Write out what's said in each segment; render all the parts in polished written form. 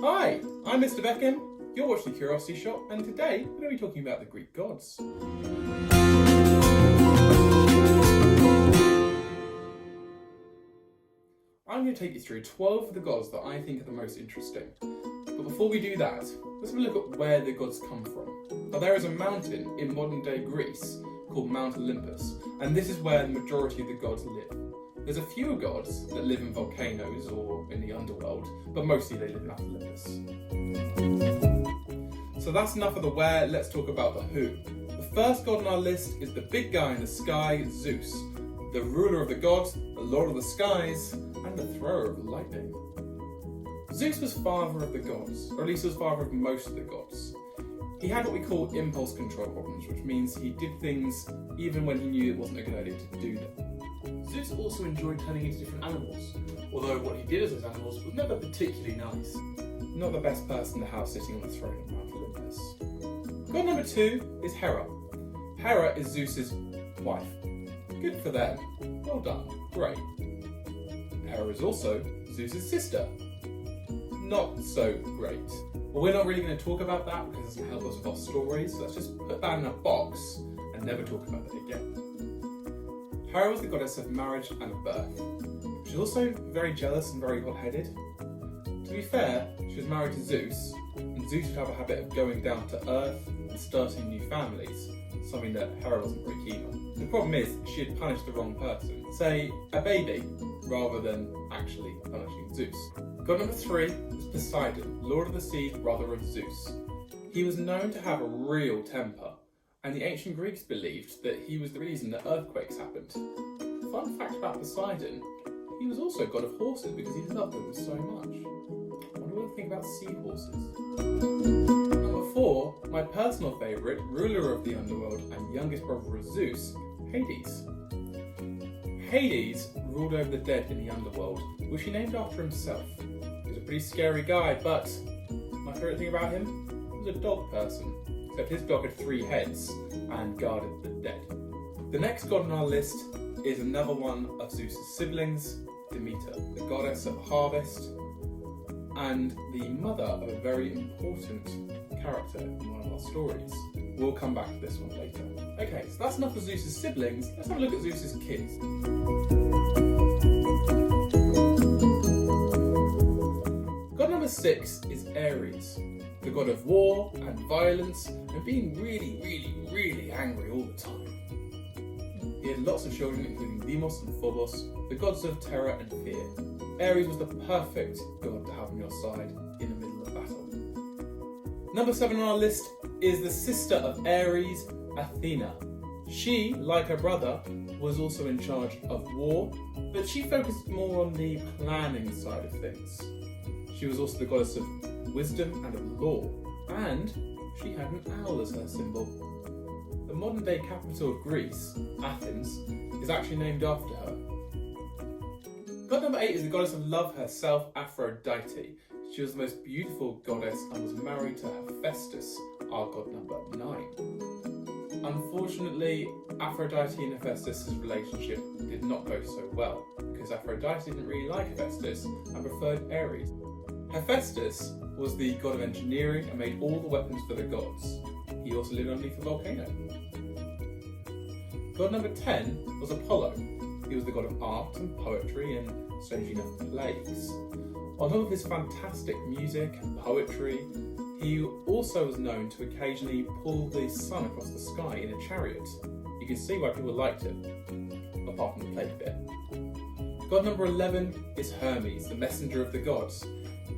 Hi, I'm Mr Beckham, you're watching The Curiosity Shop, and today we're going to be talking about the Greek gods. I'm going to take you through 12 of the gods that I think are the most interesting. But before we do that, let's have a look at where the gods come from. Now, there is a mountain in modern day Greece called Mount Olympus, and this is where the majority of the gods live. There's a few gods that live in volcanoes or in the underworld, but mostly they live in Mount Olympus. So that's enough of the where, let's talk about the who. The first god on our list is the big guy in the sky, Zeus, the ruler of the gods, the lord of the skies, and the thrower of lightning. Zeus was father of the gods, or at least he was father of most of the gods. He had what we call impulse control problems, which means he did things even when he knew it wasn't a good idea to do them. Zeus also enjoyed turning into different animals, although what he did as those animals was never particularly nice. Not the best person to have sitting on the throne of Mount Olympus. God number 2 is Hera. Hera is Zeus's wife. Good for them. Well done. Great. Hera is also Zeus's sister. Not so great. But we're not really going to talk about that because it doesn't help us with our stories, so let's just put that in a box and never talk about it again. Hera was the goddess of marriage and of birth. She was also very jealous and very hot-headed. To be fair, she was married to Zeus, and Zeus would have a habit of going down to Earth and starting new families, something that Hera wasn't very keen on. The problem is, she had punished the wrong person, say, a baby, rather than actually punishing Zeus. God number 3 was Poseidon, lord of the seas, brother of Zeus. He was known to have a real temper, and the ancient Greeks believed that he was the reason that earthquakes happened. Fun fact about Poseidon, he was also god of horses because he loved them so much. What do we think about seahorses? Number 4, my personal favourite, ruler of the underworld and youngest brother of Zeus, Hades. Hades ruled over the dead in the underworld, which he named after himself. He was a pretty scary guy, but my favourite thing about him, he was a dog person. Except his dog had 3 heads and guarded the dead. The next god on our list is another one of Zeus's siblings, Demeter, the goddess of harvest and the mother of a very important character in one of our stories. We'll come back to this one later. Okay, so that's enough of Zeus's siblings. Let's have a look at Zeus's kids. God number 6 is Ares, the god of war and violence and being really angry all the time. He had lots of children including Deimos and Phobos, the gods of terror and fear. Ares was the perfect god to have on your side in the middle of battle. Number 7 on our list is the sister of Ares, Athena. She, like her brother, was also in charge of war, but she focused more on the planning side of things. She was also the goddess of wisdom and of law, and she had an owl as her symbol. The modern day capital of Greece, Athens, is actually named after her. God number 8 is the goddess of love herself, Aphrodite. She was the most beautiful goddess and was married to Hephaestus, our god number 9. Unfortunately, Aphrodite and Hephaestus' relationship did not go so well, because Aphrodite didn't really like Hephaestus and preferred Ares. Hephaestus was the god of engineering and made all the weapons for the gods. He also lived underneath a volcano. God number 10 was Apollo. He was the god of art and poetry and, strangely enough, plagues. On top of his fantastic music and poetry, he also was known to occasionally pull the sun across the sky in a chariot. You can see why people liked him, apart from the plague bit. God number 11 is Hermes, the messenger of the gods.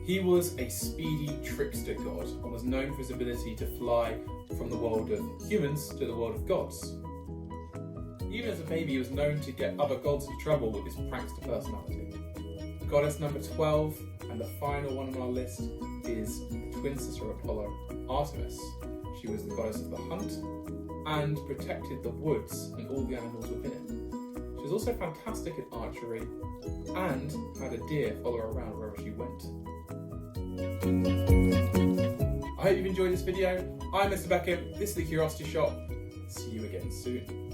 He was a speedy trickster god and was known for his ability to fly from the world of humans to the world of gods. Even as a baby, he was known to get other gods into trouble with his prankster personality. Goddess number 12, and the final one on our list, is the twin sister of Apollo, Artemis. She was the goddess of the hunt and protected the woods and all the animals within it. She was also fantastic at archery and had a deer follow her around wherever she went. I hope you've enjoyed this video. I'm Mr Beckham, this is The Curiosity Shop. See you again soon.